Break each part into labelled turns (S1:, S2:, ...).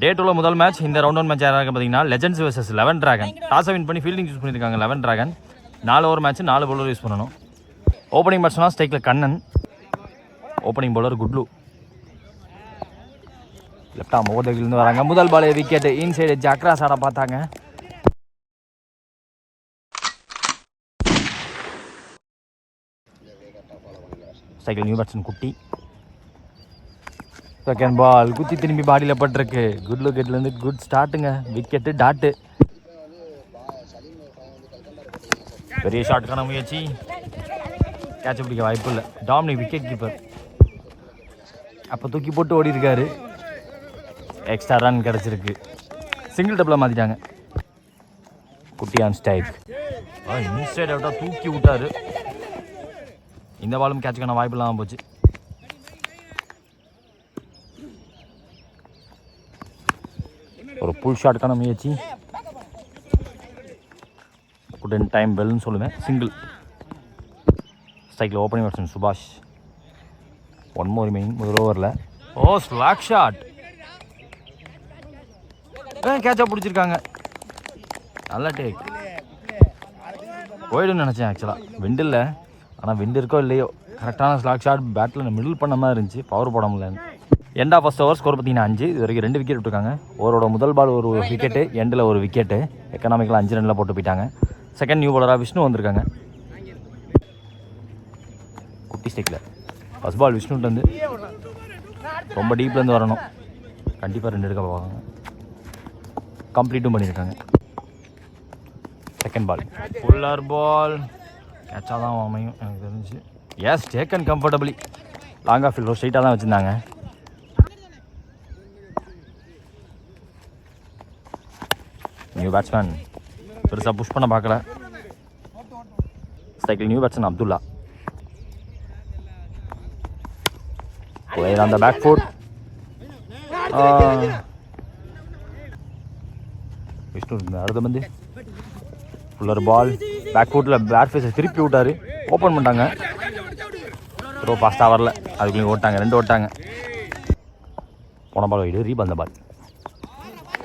S1: டே 2ல முதல் மேட்ச். இந்த round 1 match யாராக பார்த்தீங்கன்னா லெஜெண்ட்ஸ் vs 11 டிராகன். டாஸை வின் பண்ணி ஃபீல்டிங் சூஸ் பண்ணியிருக்காங்க 11 டிராகன். 4 ஓவர் மேட்ச் 4 பவுலர் யூஸ் பண்ணணும். ஓப்பனிங் பேட்ஸ்மேன் ஸ்ட்ரைக்கில் கண்ணன், ஓப்பனிங் பவுலர் குட்லு. லெஃப்ட் ஆம் ஓவர்லேருந்து வராங்க. முதல் பால் விக்கெட். இன்சைடு ஜக்ராஸ் ஆட பார்த்தாங்க. ஸ்ட்ரைக்கில் நியூ பேட்ஸ்மேன் குட்டி. செகண்ட் பால் குத்தி திரும்பி பாடியில் பட்டிருக்கு. குட்லு கேட்லேருந்து குட் ஸ்டார்ட்டுங்க. Wicket dot. பெரிய ஷாட்டுக்கான முயற்சி. கேட்ச் பிடிக்க வாய்ப்பு இல்லை. டாமினிக் விக்கெட் கீப்பர் அப்போ தூக்கி போட்டு ஓடி இருக்காரு. எக்ஸ்ட்ரா ரன் கிடச்சிருக்கு. சிங்கிள் டபுளாக மாற்றிட்டாங்க. குட்டி ஆன் ஸ்ட்ரைக். இன்சைட் அவுட்டாக தூக்கி விட்டாரு. இந்த பாலும் கேட்சுக்கான வாய்ப்பு இல்லாமல் போச்சு. ஒரு புல் ஷாட்டுக்கான முயற்சி. குட் டைம் பெல்னு சொல்லுவேன். சிங்கிள். ஸ்ட்ரைக்கில் ஓப்பனிங் பேட்ஸ்மேன் சுபாஷ். 1 more remaining முதல் ஓவரில். Slack shot. கேட்சாக பிடிச்சிருக்காங்க. நல்ல டேக். போயிடுன்னு நினச்சேன் ஆக்சுவலாக. விண்டு இல்லை, ஆனால் விண்டு இருக்கோ இல்லையோ கரெக்டான ஸ்லாக் ஷாட். பேட்டில் மிடில் பண்ண மாதிரி இருந்துச்சு. பவர் போட முடியல. End of first over score பார்த்தீங்கன்னா 5. இது வரைக்கும் 2 விக்கெட் விட்டுருக்காங்க. ஓவரோட முதல் பால் ஒரு விக்கெட்டு, எண்டில் ஒரு விக்கெட்டு. எக்கனாமிக்கலாக 5 ரனில் போட்டு போயிட்டாங்க. செகண்ட் நியூ பாலராக விஷ்ணு வந்திருக்காங்க. குட்டி ஸ்டிக்கில் ஃபர்ஸ்ட் பால் விஷ்ணுட்டு ரொம்ப டீப்லேருந்து வரணும். கண்டிப்பாக 2 எடுக்க போவாங்க. கம்ப்ளீட்டும் பண்ணியிருக்காங்க. செகண்ட் பால் ஃபுல்லர் பால். கேட்சாக தான் அமையும் எனக்கு தெரிஞ்சு. Yes, taken comfortably. Long off field ஸ்ட்ரைட்டாக தான் வச்சுருந்தாங்க. நியூ பேட்ஸ்மேன் பெருசாக புஷ் பண்ண பார்க்கல. ஸ்ட்ரைக்கில் நியூ பேட்ஸ்மேன் அப்துல்லா. அந்த பேக் ஃபுட். விஷ்ணு அடுத்த வந்து ஃபுல்லர் பால். பேக் ஃபுட்டில் பேட் ஃபேஸை திருப்பி விட்டார். ஓப்பன் பண்ணிட்டாங்க. த்ரோ ஃபாஸ்ட்டாக வரல. அதுக்குள்ளேயும் ஓட்டாங்க. 2 ஓட்டாங்க. போன பால் வைடு. ரீபந்த பால்.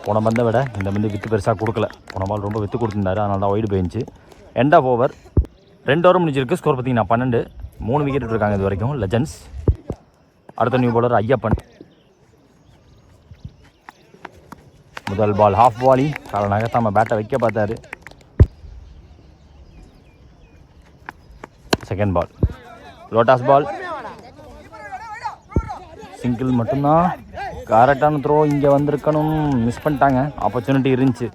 S1: போன பந்தை விட இந்த பந்து வித்து பெருசாக கொடுக்கல. போன பால் ரொம்ப வித்து கொடுத்துருந்தாரு. அதனால தான் ஒய்டு போயிடுச்சு. End of over. 2 ஓவர் முடிஞ்சிருக்கு. ஸ்கோர் பார்த்தீங்கன்னா 12. 3 விக்கெட் விட்டுருக்காங்க இது வரைக்கும் லெஜெண்ட்ஸ். அடுத்த நியூ பாலர் ஐயப்பன். முதல் பால் ஹாஃப் பாலி. காலை நகர்த்தாம பேட்டை வைக்க பார்த்தாரு. செகண்ட் பால் லோட்டாஸ் பால். சிங்கிள் மட்டும்தான். கரெக்டான த்ரோ இங்கே வந்திருக்கணும். மிஸ் பண்ணிட்டாங்க. ஆப்பர்ச்சுனிட்டி இருந்துச்சு.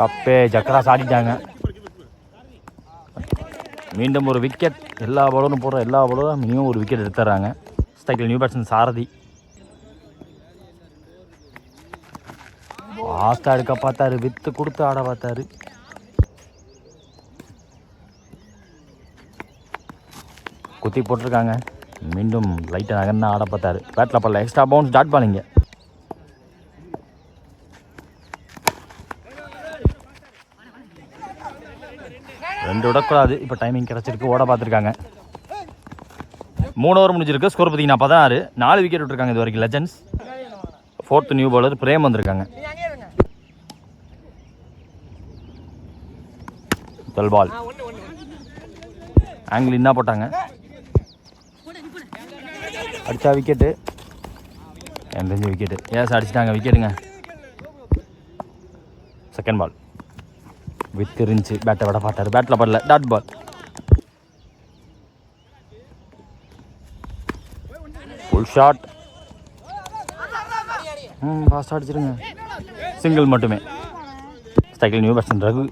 S1: தப்பே ஜக்ராஸ் ஆடிட்டாங்க. மீண்டும் ஒரு விக்கெட். எல்லா பாலரும் போடுற எல்லா பாலரும் மினிமம் ஒரு விக்கெட் எடுத்துறாங்க. ஸ்ட்ரைக்கில் நியூ பேட்ஸ்மேன் சாரதி. ஃபாஸ்ட்டாக எடுக்க பார்த்தாரு. வித்து கொடுத்து ஆட பார்த்தாரு. குத்தி போட்டிருக்காங்க. மீண்டும் லைட்டாக நகர்னா ஆட பார்த்தாரு. பேட்டில் பரல. Extra bounce. டாட் பாலிங்க. ரெண்டு விடக்கூடாது. இப்போ டைமிங் கிடச்சிருக்கு. ஓட பார்த்துருக்காங்க. 3 ஓவர் முடிஞ்சிருக்கு. ஸ்கோர் பார்த்தீங்கன்னா 16. 4 விக்கெட் விட்டுருக்காங்க இது வரைக்கும் legends. 4th new bowler frame வந்திருக்காங்க. முதல் பால் ஆங்கிள் என்ன போட்டாங்க. அடித்தா விக்கெட்டு. எனக்கு தெரிஞ்ச விக்கெட்டு. ஏஸ் அடிச்சிட்டாங்க. விக்கெட்டுங்க. செகண்ட் பால் வித் இருந்துச்சு. பேட்டை விட பார்த்தாரு. பேட்டில் படல. Dot ball. Full shot. ஃபாஸ்ட்டாக அடிச்சிருங்க. சிங்கிள் மட்டுமே. ஸ்ட்ரைக்கில் new batsman Raghu.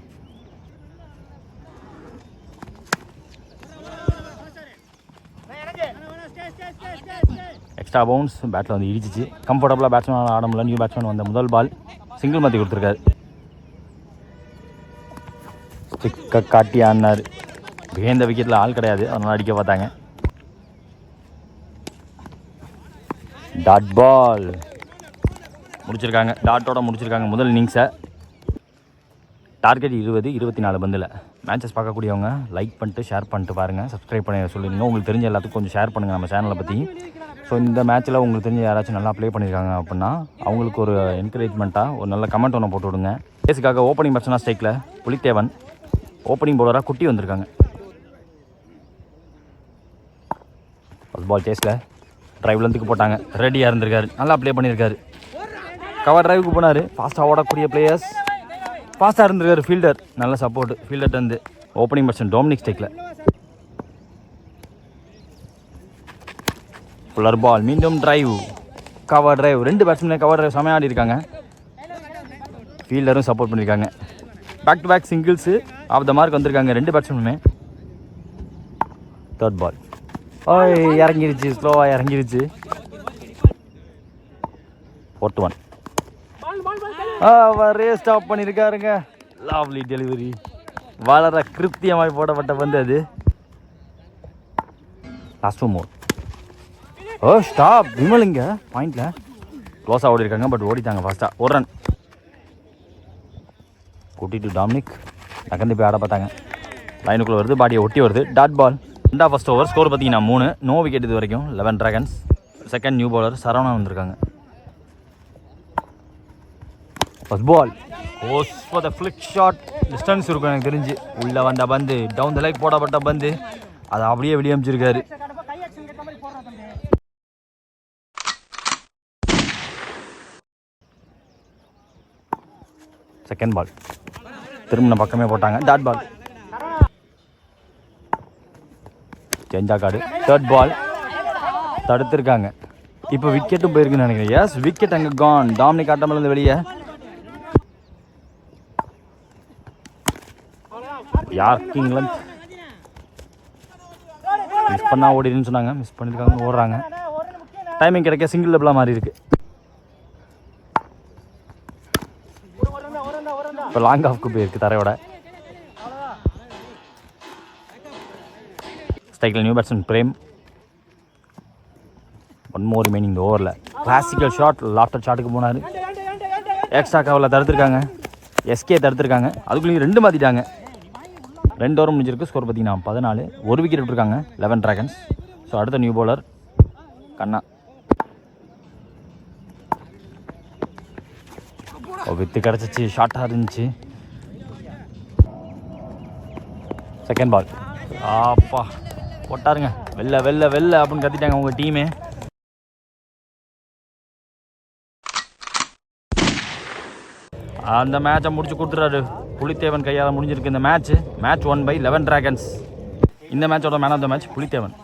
S1: Extra bounce. பேட்டில் வந்து இடிச்சிச்சு. கம்ஃபர்டபுளாக பேட்ஸ்மேன் ஆட முடியல. நியூ பேட்ஸ்மேன் வந்த முதல் பால் சிங்கிள் மாற்றி கொடுத்துருக்காரு. ஸ்டிக்கை காட்டி ஆடினார். இந்த விக்கெட்டில் ஆள் கிடையாது. அதனால் அடிக்க பார்த்தாங்க. டாட் பால் முடிச்சிருக்காங்க. டாட்டோட முடிச்சிருக்காங்க முதல் இன்னிங்ஸை. டார்கெட் 20, 24 பந்தில் மேட்சஸ் பார்க்கக்கூடியவங்க லைக் பண்ணிட்டு ஷேர் பண்ணிட்டு பாருங்கள், சப்ஸ்கிரைப் பண்ணி சொல்லிடுங்க. உங்களுக்கு தெரிஞ்ச எல்லாத்துக்கும் கொஞ்சம் ஷேர் பண்ணுங்கள் நம்ம சேனலை பற்றி. ஸோ இந்த மேட்ச்சில் உங்களுக்கு தெரிஞ்ச யாராச்சும் நல்லா ப்ளே பண்ணியிருக்காங்க அப்படின்னா அவங்களுக்கு ஒரு என்கரேஜ்மெண்ட்டாக ஒரு நல்ல கமெண்ட் ஒன்று போட்டு விடுங்க. பேஸுக்காக ஓப்பனிங் பர்சனாக ஸ்ட்ரைக்கில் புலித்தேவன், ஓப்பனிங் பவுலராக குட்டி வந்திருக்காங்க. ஃபஸ்ட் பால் சேஸில் ட்ரைவ் லென்த்துக்கு போட்டாங்க, ரெடியாக இருந்திருக்காரு, நல்லா ப்ளே பண்ணியிருக்காரு. கவர் ட்ரைவுக்கு போனார், ஃபாஸ்ட்டாக ஓடக்கூடிய பிளேயர்ஸ், ஃபாஸ்ட்டாக இருந்திருக்காரு. ஃபீல்டர் நல்ல சப்போர்ட், ஃபீல்டர் வந்து ஓப்பனிங் பர்சன் டொமினிக் ஸ்ட்ரைக்கில். ஃபுல்லர் பால், மீண்டும் drive, cover drive. 2 batsman cover drive செமையாக ஆடி இருக்காங்க. ஃபீல்டரும் சப்போர்ட் பண்ணியிருக்காங்க. Back to back singles off the mark வந்திருக்காங்க 2 பேட்ஸ்மேனுமே. தேர்ட் பால் இறங்கிருச்சு, ஸ்லோவாக இறங்கிருச்சு. 4th ஒன் அவரே ஸ்டாப் பண்ணியிருக்காருங்க. லவ்லி டெலிவரி, வளர கிருத்தியமாய் போடப்பட்ட பந்து அது. லாஸ்ட் மோர். ஸ்டாப் விமலுங்க பாயிண்டில் க்ளோஸாக ஓடி இருக்காங்க, பட் ஓடிட்டாங்க ஃபாஸ்ட்டாக. ஒரு ரன் கூட்டிட்டு டாமினிக் நகர்ந்து போய் ஆட பார்த்தாங்க. லைனுக்குள்ளே வருது, பாடியை ஒட்டி வருது. Dot ball. 2 first over. Score பார்த்தீங்கன்னா 3. நோ விக்கெட் இது வரைக்கும். 11 dragons. Second new bowler Saravana வந்திருக்காங்க. First ball goes for the flick shot. Distance இருக்கும் எனக்கு தெரிஞ்சு. உள்ளே வந்த பந்து, டவுன் த லைக் போடப்பட்ட பந்து, அதை அப்படியே வெளியே அமைச்சிருக்காரு. செகண்ட் பால் திரும்பின பக்கமே போட்டாங்க. Dot ball. சேஞ்சா கார்டு. தேர்ட் பால் தடுத்துருக்காங்க. இப்போ விக்கெட்டும் போயிருக்குன்னு நினைக்கிறேன். எஸ், விக்கெட் அங்கே கான். டாமினிக் ஆட்டமிலேருந்து வெளியே. யார்க் இங்கிலாந்து மிஸ் பண்ணா ஓடிடுன்னு சொன்னாங்க, மிஸ் பண்ணியிருக்காங்க, ஓடுறாங்க. டைமிங் கிடைக்க சிங்கிள் டபுளாக மாறி இருக்கு. இப்போ லாங் ஆஃப்க்கு போயிருக்கு தரையோட. ஸ்ட்ரைக்கில் new batsman Prem. 1 more remaining இந்த ஓவரில். கிளாசிக்கல் ஷாட், லாஃப்டர் ஷாட்டுக்கு போனார். எக்ஸ்ட்ரா கவரில் தடுத்துருக்காங்க, எஸ்கே தடுத்துருக்காங்க. அதுக்குள்ளேயும் 2 மாற்றிட்டாங்க. 2 ஓவர் முடிஞ்சிருக்கு. ஸ்கோர் பார்த்தீங்கன்னா 14. 1 விக்கெட் விட்டுருக்காங்க 11 டிராகன்ஸ். ஸோ அடுத்த நியூ பவுலர் கண்ணா. வித்து கிடச்சிச்சு, ஷார்ட்டாக இருந்துச்சு. செகண்ட் பால் ஆப்பா போட்டாருங்க. வெளில வெளில வெளில அப்படின்னு கத்திட்டாங்க உங்கள் டீமே. அந்த மேட்சை முடிச்சு கொடுத்துறாரு. புலித்தேவன் கையால் முடிஞ்சிருக்கு இந்த மேட்ச் 1 by 11 டிராகன்ஸ். இந்த மேட்சோட man of the match Pulithevan.